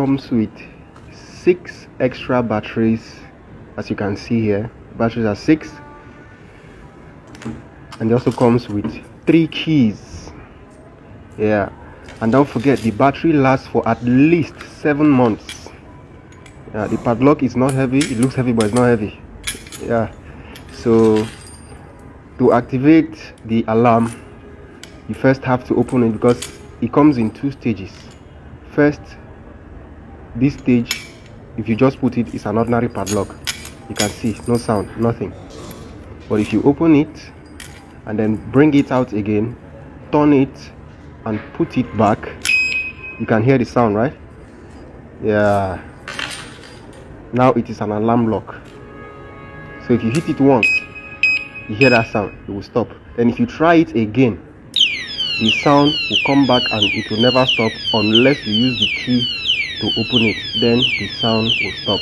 comes with 6 extra batteries. As you can see here, batteries are 6, and it also comes with 3 keys. Yeah, and don't forget, the battery lasts for at least 7 months. The padlock is not heavy. It looks heavy, but it's not heavy. Yeah, so to activate the alarm, you first have to open it, because it comes in 2 stages. First, this stage, if you just put it, it's an ordinary padlock. You can see no sound, nothing. But if you open it and then bring it out again, turn it and put it back, you can hear the sound, right? Yeah, now it is an alarm lock. So if you hit it once, you hear that sound, it will stop. Then if you try it again, the sound will come back and it will never stop unless you use the key to open it. Then the sound will stop.